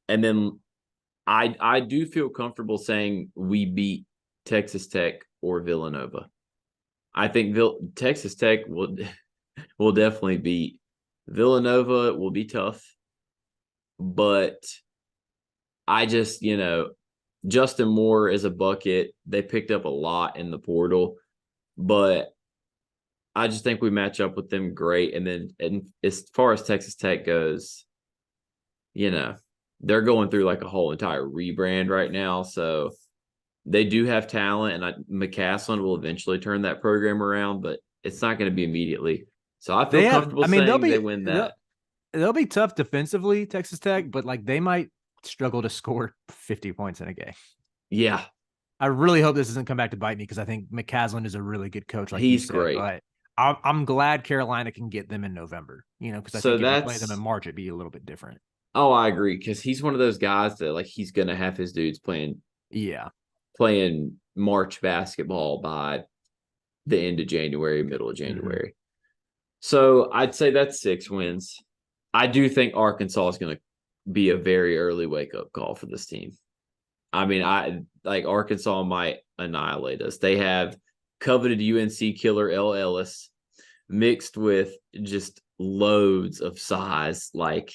then I do feel comfortable saying we beat Texas Tech or Villanova. I think Texas Tech will definitely beat Villanova. Will be tough, but I just Justin Moore is a bucket. They picked up a lot in the portal, but I just think we match up with them great. And as far as Texas Tech goes, they're going through like a whole entire rebrand right now. So they do have talent, and McCaslin will eventually turn that program around, but it's not going to be immediately. So I feel comfortable saying they win that. They'll be tough defensively, Texas Tech, but like they might struggle to score 50 points in a game. Yeah. I really hope this doesn't come back to bite me because I think McCaslin is a really good coach. Like he's great. But I'm glad Carolina can get them in November, because I think if you play them in March, it'd be a little bit different. Oh, I agree, because he's one of those guys that like he's going to have his dudes playing March basketball by the end of January, middle of January. So I'd say that's 6 wins. I do think Arkansas is going to be a very early wake-up call for this team. I mean, Arkansas might annihilate us. They have coveted UNC killer L. Ellis mixed with just loads of size, like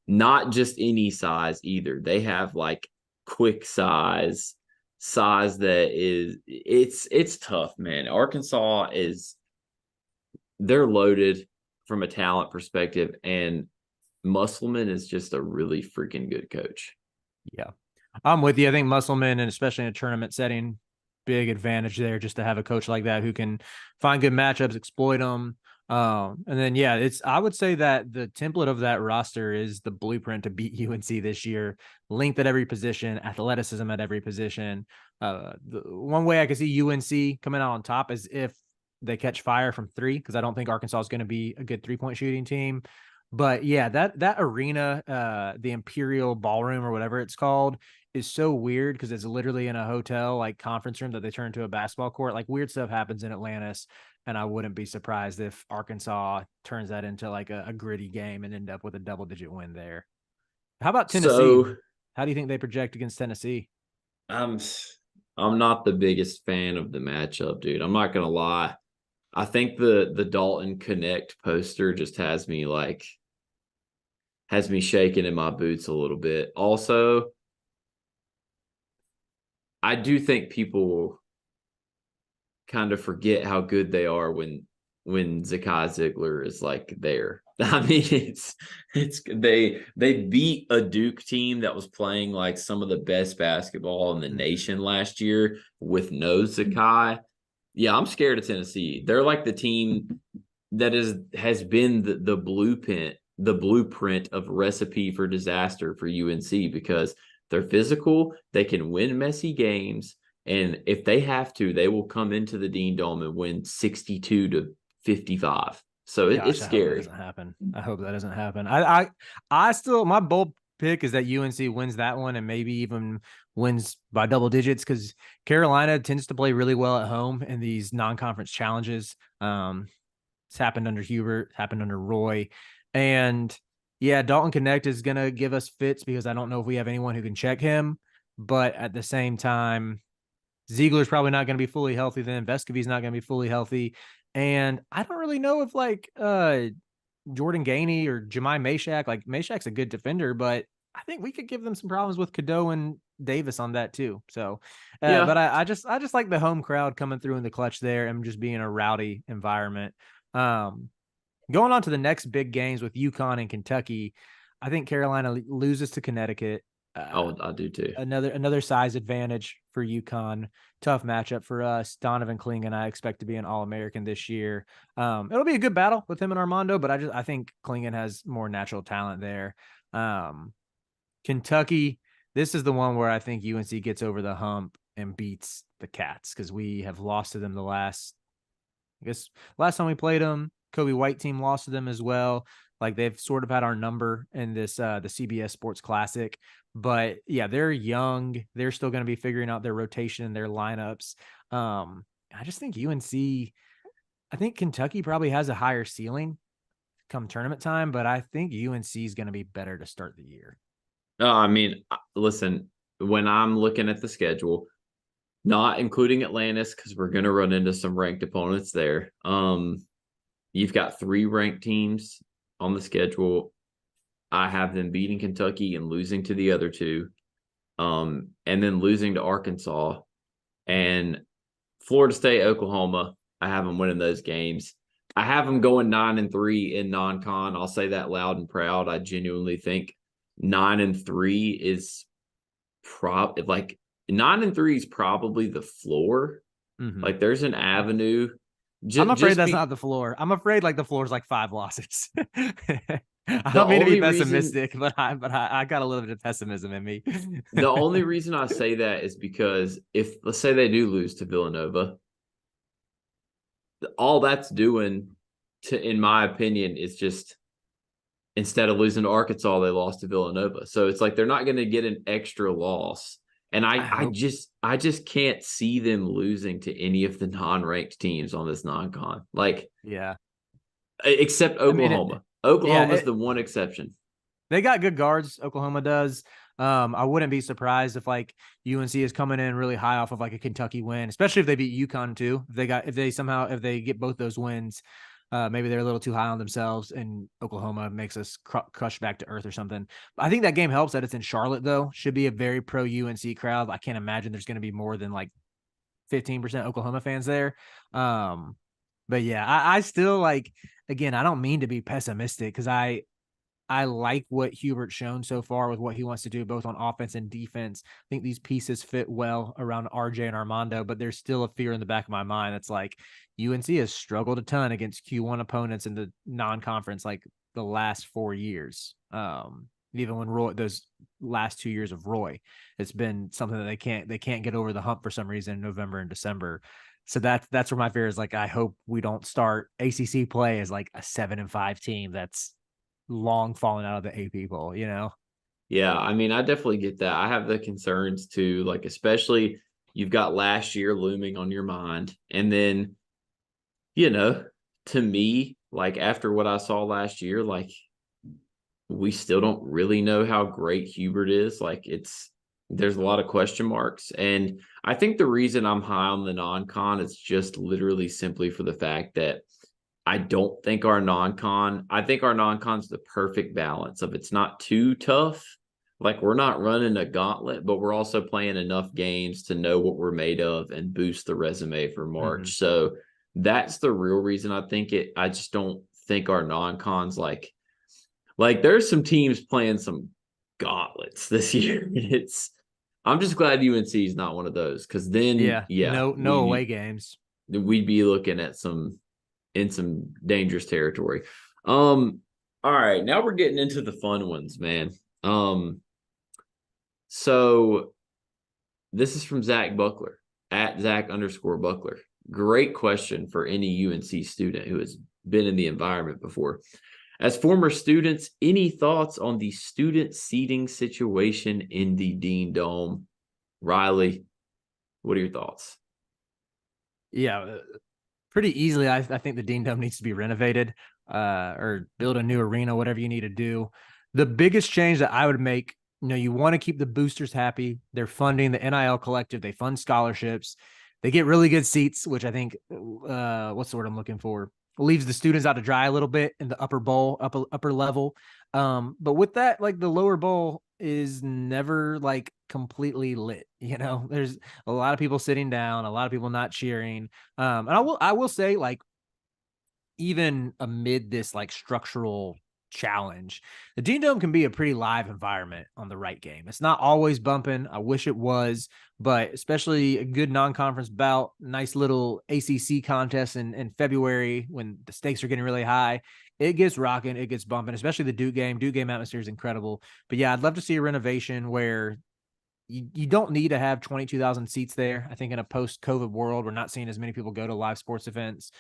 not just any size either. They have like quick size that is it's tough, man. Arkansas they're loaded from a talent perspective, and Musselman is just a really freaking good coach. Yeah, I'm with you. I think Musselman, and especially in a tournament setting, big advantage there just to have a coach like that who can find good matchups, exploit them. And then, I would say that the template of that roster is the blueprint to beat UNC this year. Length at every position, athleticism at every position. The one way I could see UNC coming out on top is if they catch fire from 3, because I don't think Arkansas is going to be a good 3-point shooting team. But yeah, that arena, the Imperial Ballroom or whatever it's called, is so weird because it's literally in a hotel like conference room that they turn into a basketball court. Like weird stuff happens in Atlantis, and I wouldn't be surprised if Arkansas turns that into like a gritty game and end up with a double-digit win there. How about Tennessee? So, how do you think they project against Tennessee? I'm not the biggest fan of the matchup, dude. I'm not gonna lie. I think the Dalton Connect poster just has me shaking in my boots a little bit. Also, I do think people kind of forget how good they are when Zakai Ziegler is like there. I mean, it's they beat a Duke team that was playing like some of the best basketball in the nation last year with no Zakai. Yeah, I'm scared of Tennessee. They're like the team that has been the blueprint of recipe for disaster for UNC because they're physical, they can win messy games, and if they have to, they will come into the Dean Dome and win 62-55. So it's scary. I hope that doesn't happen. I still, my bold pick is that UNC wins that one and maybe even wins by double digits because Carolina tends to play really well at home in these non-conference challenges. It's happened under Hubert, happened under Roy. And yeah, Dalton Connect is going to give us fits because I don't know if we have anyone who can check him. But at the same time, Ziegler's probably not going to be fully healthy then. Vescovy's not going to be fully healthy. And I don't really know if like Jordan Gainey or Jemai Meshack, like Meshack's a good defender, but I think we could give them some problems with Cadeau and Davis on that too. So, Yeah. But I just like the home crowd coming through in the clutch there and just being a rowdy environment. Going on to the next big games with UConn and Kentucky, I think Carolina loses to Connecticut. I do too. Another size advantage for UConn. Tough matchup for us. Donovan Clingan, I expect to be an All-American this year. It'll be a good battle with him and Armando, but I think Clingan has more natural talent there. Kentucky, this is the one where I think UNC gets over the hump and beats the Cats because we have lost to them last time we played them. Kobe White team lost to them as well. Like they've sort of had our number in this the CBS Sports Classic. But yeah, they're young. They're still going to be figuring out their rotation and their lineups. I just think I think Kentucky probably has a higher ceiling come tournament time, but I think UNC is going to be better to start the year. I mean, listen, when I'm looking at the schedule, not including Atlantis, because we're going to run into some ranked opponents there. You've got 3 ranked teams on the schedule. I have them beating Kentucky and losing to the other 2, and then losing to Arkansas and Florida State, Oklahoma. I have them winning those games. I have them going 9-3 in non-con. I'll say that loud and proud. I genuinely think 9-3 is 9-3 is probably the floor. Mm-hmm. Like there's an avenue. I'm afraid that's not the floor. I'm afraid like the floor is like 5 losses. I don't mean to be pessimistic, but I got a little bit of pessimism in me. The only reason I say that is because if, let's say they do lose to Villanova, all that's doing in my opinion, is just instead of losing to Arkansas, they lost to Villanova. So it's like they're not going to get an extra loss. And I just can't see them losing to any of the non-ranked teams on this non-con. Like, yeah, except Oklahoma. Oklahoma is the one exception. They got good guards. Oklahoma does. I wouldn't be surprised if like UNC is coming in really high off of like a Kentucky win, especially if they beat UConn too. If they get both those wins, maybe they're a little too high on themselves and Oklahoma makes us crush back to earth or something. I think that game helps that it's in Charlotte though. Should be a very pro UNC crowd. I can't imagine there's going to be more than like 15% Oklahoma fans there. But yeah, I still like, again, I don't mean to be pessimistic because I like what Hubert's shown so far with what he wants to do both on offense and defense. I think these pieces fit well around RJ and Armando, but there's still a fear in the back of my mind that's like UNC has struggled a ton against Q1 opponents in the non-conference like the last 4 years. Even when those last 2 years of Roy, it's been something that they can't get over the hump for some reason in November and December. So that's where my fear is. Like, I hope we don't start ACC play as like a 7-5 team that's long falling out of the AP poll, you know? Yeah, I mean, I definitely get that. I have the concerns too, like especially you've got last year looming on your mind. And then, to me, like after what I saw last year, like we still don't really know how great Hubert is. Like there's a lot of question marks. And I think the reason I'm high on the non-con is just literally simply for the fact that I don't think our non-con, I think our non-con's the perfect balance of it's not too tough. Like we're not running a gauntlet, but we're also playing enough games to know what we're made of and boost the resume for March. Mm-hmm. So that's the real reason I think I just don't think our non-cons like there's some teams playing some gauntlets this year. I'm just glad UNC is not one of those, because then no away games. We'd be looking at some dangerous territory. All right, now we're getting into the fun ones, man. So this is from Zach Buckler at Zach_Buckler. Great question for any UNC student who has been in the environment before. As former students, any thoughts on the student seating situation in the Dean Dome? Riley, what are your thoughts? Yeah, pretty easily. I think the Dean Dome needs to be renovated or build a new arena, whatever you need to do. The biggest change that I would make, you want to keep the boosters happy. They're funding the NIL collective. They fund scholarships. They get really good seats, which I think, what's the word I'm looking for? Leaves the students out to dry a little bit in the upper bowl, upper level. But with that, like the lower bowl is never like completely lit. There's a lot of people sitting down, a lot of people not cheering. And I will say, like, even amid this like structural challenge, the Dean Dome can be a pretty live environment on the right game. It's not always bumping. I wish it was, but especially a good non-conference bout, nice little ACC contest in February when the stakes are getting really high. It gets rocking, it gets bumping, especially the Duke game. Duke game atmosphere is incredible. But yeah, I'd love to see a renovation where you don't need to have 22,000 seats there. I think in a post-COVID world, we're not seeing as many people go to live sports events.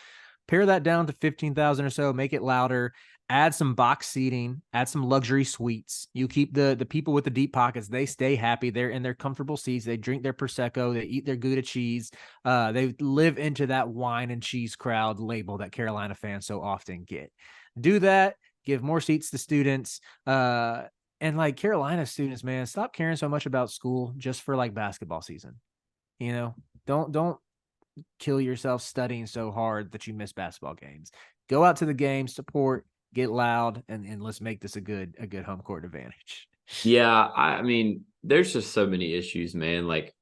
Pare that down to 15,000 or so, make it louder, add some box seating, add some luxury suites. You keep the people with the deep pockets, they stay happy. They're in their comfortable seats. They drink their Prosecco. They eat their Gouda cheese. They live into that wine and cheese crowd label that Carolina fans so often get. Do that, give more seats to students. And like Carolina students, man, stop caring so much about school just for like basketball season. Don't kill yourself studying so hard that you miss basketball games. Go out to the game, support, get loud, and let's make this a good home court advantage. Yeah, I mean, there's just so many issues, man. Like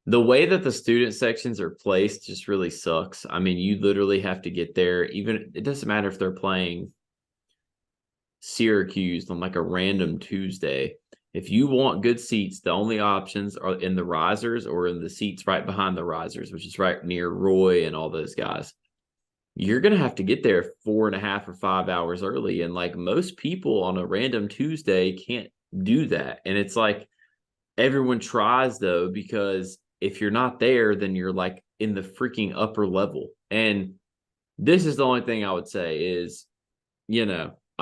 the way that the student sections are placed just really sucks. I mean, you literally have to get there. Even it doesn't matter if they're playing Syracuse on like a random Tuesday. If you want good seats, the only options are in the risers or in the seats right behind the risers, which is right near Roy and all those guys. You're going to have to get there 4.5 or 5 hours early. And like most people on a random Tuesday can't do that. And it's like everyone tries though, because if you're not there, then you're like in the freaking upper level. And this is the only thing I would say is, I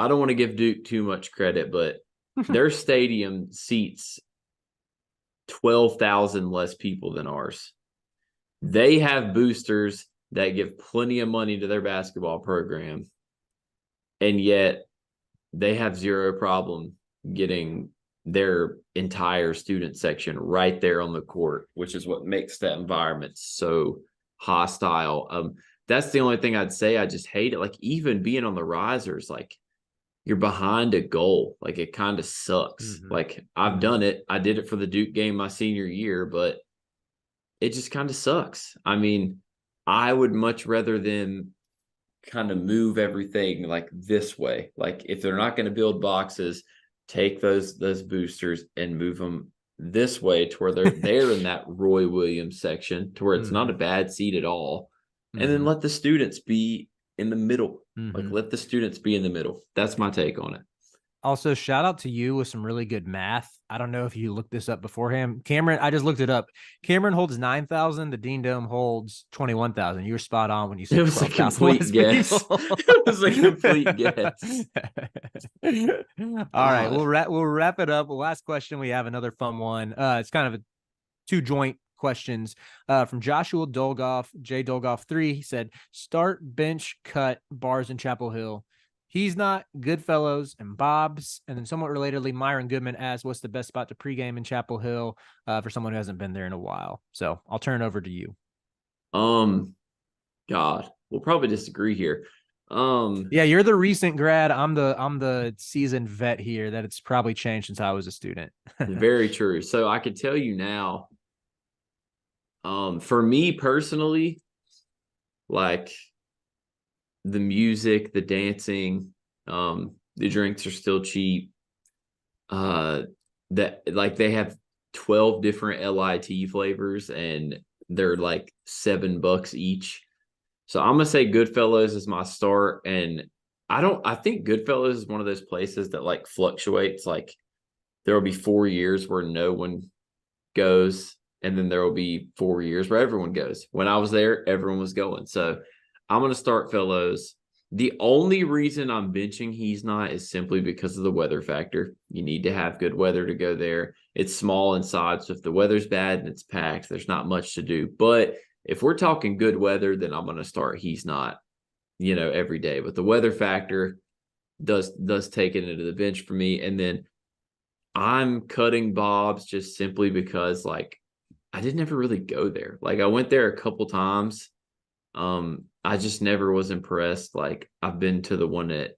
don't want to give Duke too much credit, but their stadium seats 12,000 less people than ours. They have boosters that give plenty of money to their basketball program, and yet they have zero problem getting their entire student section right there on the court, which is what makes that environment so hostile. That's the only thing I'd say. I just hate it. Like even being on the risers, like you're behind a goal. Like it kind of sucks. Mm-hmm. Like I've done it. I did it for the Duke game my senior year, but it just kind of sucks. I mean, I would much rather them kind of move everything like this way. Like if they're not going to build boxes, take those boosters and move them this way to where they're in that Roy Williams section to where it's not a bad seat at all. And then let the students be in the middle. Like let the students be in the middle. That's my take on it. Also, shout out to you with some really good math. I don't know if you looked this up beforehand. Cameron, I just looked it up. Cameron holds 9,000. The Dean Dome holds 21,000. You were spot on when you said it was a complete guess. It was a complete guess. All right, we'll wrap it up. Last question. We have another fun one. It's kind of a two joint questions from Joshua Dolgoff, J Dolgoff 3. He said, start, bench, cut, bars in Chapel Hill. He's not Goodfellows and Bob's. And then somewhat relatedly, Myron Goodman asked, what's the best spot to pregame in Chapel Hill for someone who hasn't been there in a while? So I'll turn it over to you. God, we'll probably disagree here. Yeah, you're the recent grad. I'm the seasoned vet here. That it's probably changed since I was a student. Very true. So I could tell you now, for me personally, like the music, the dancing, the drinks are still cheap. That like they have 12 different LIT flavors and they're like $7 each. So I'm gonna say Goodfellas is my start, and I think Goodfellas is one of those places that like fluctuates. Like there will be 4 years where no one goes, and then there will be 4 years where everyone goes. When I was there, everyone was going. So I'm gonna start Fellows. The only reason I'm benching He's Not is simply because of the weather factor. You need to have good weather to go there. It's small inside, so if the weather's bad and it's packed, there's not much to do. But if we're talking good weather, then I'm going to start He's Not, every day. But the weather factor does take it into the bench for me. And then I'm cutting Bob's just simply because, like, I didn't ever really go there. Like, I went there a couple times. I just never was impressed. Like, I've been to the one at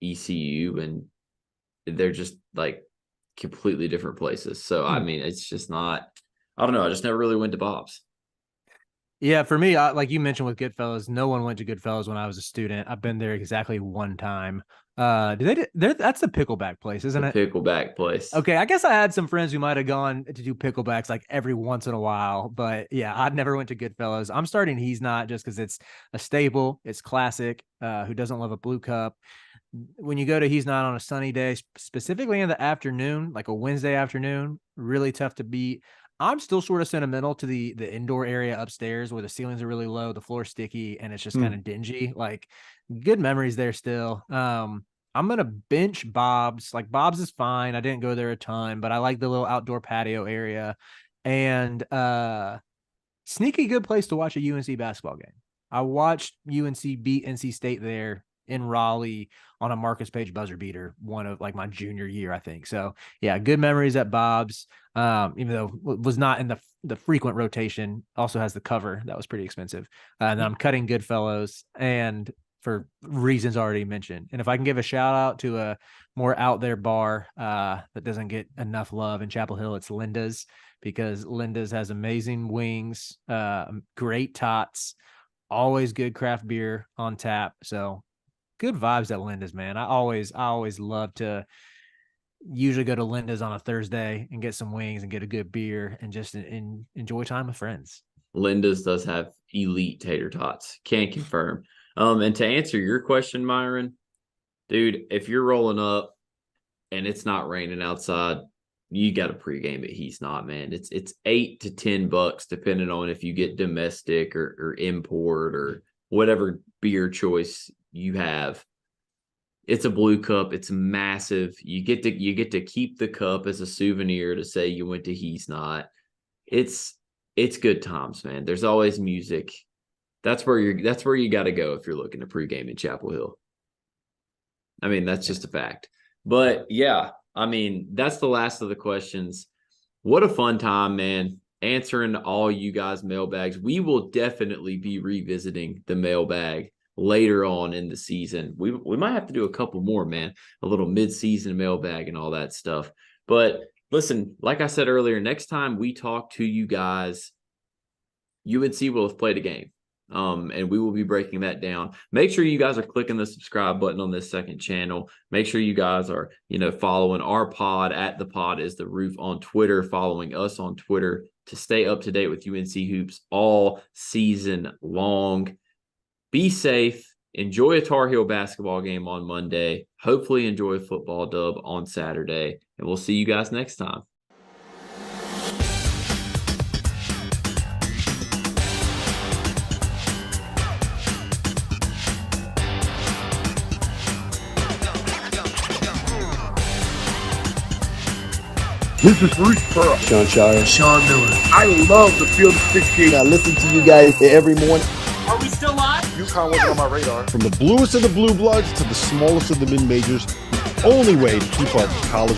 ECU, and they're just like completely different places. So, I mean, it's just not, I don't know. I just never really went to Bob's. Yeah, for me, like you mentioned with Goodfellas, no one went to Goodfellas when I was a student. I've been there exactly one time. That's the pickleback place, isn't it? Pickleback place. Okay, I guess I had some friends who might have gone to do picklebacks like every once in a while, but yeah, I never went to Goodfellas. I'm starting He's Not just because it's a staple, it's classic. Who doesn't love a blue cup? When you go to He's Not on a sunny day, specifically in the afternoon, like a Wednesday afternoon, really tough to beat. I'm still sort of sentimental to the indoor area upstairs where the ceilings are really low, the floor's sticky, and it's just kind of dingy. Like, good memories there still. I'm going to bench Bob's. Like, Bob's is fine. I didn't go there a ton, but I like the little outdoor patio area. And sneaky good place to watch a UNC basketball game. I watched UNC beat NC State there in Raleigh on a Marcus Page buzzer beater, one of like my junior year, I think. So yeah, good memories at Bob's. Even though it was not in the frequent rotation, also has the cover that was pretty expensive. And I'm cutting Goodfellas, and for reasons already mentioned. And if I can give a shout out to a more out there bar that doesn't get enough love in Chapel Hill, it's Linda's, because Linda's has amazing wings, great tots, always good craft beer on tap. So good vibes at Linda's, man. I always love to usually go to Linda's on a Thursday and get some wings and get a good beer and just enjoy time with friends. Linda's does have elite tater tots. Can confirm. And to answer your question, Myron, dude, if you're rolling up and it's not raining outside, you got to pregame it. He's Not, man. It's $8 to $10 depending on if you get domestic or import or whatever beer choice you have. It's a blue cup. It's massive. You get to keep the cup as a souvenir to say you went to He's Not. It's good times, man. There's always music. That's where you got to go if you're looking to pregame in Chapel Hill. I mean, that's just a fact. But yeah, I mean, that's the last of the questions. What a fun time, man. Answering all you guys' mailbags. We will definitely be revisiting the mailbag later on in the season. We might have to do a couple more, man. A little mid-season mailbag and all that stuff. But listen, like I said earlier, next time we talk to you guys, UNC will have played a game. And we will be breaking that down. Make sure you guys are clicking the subscribe button on this second channel. Make sure you guys are, following our pod at The Pod is the Roof on Twitter, following us on Twitter to stay up to date with UNC hoops all season long. Be safe. Enjoy a Tar Heel basketball game on Monday. Hopefully enjoy a football dub on Saturday. And we'll see you guys next time. This is Bruce Pearl. Sean Shire. Sean Miller. I love the Field of 16. I listen to you guys every morning. Are we still live? UConn wasn't on my radar. From the bluest of the blue bloods to the smallest of the mid-majors, the only way to keep up with college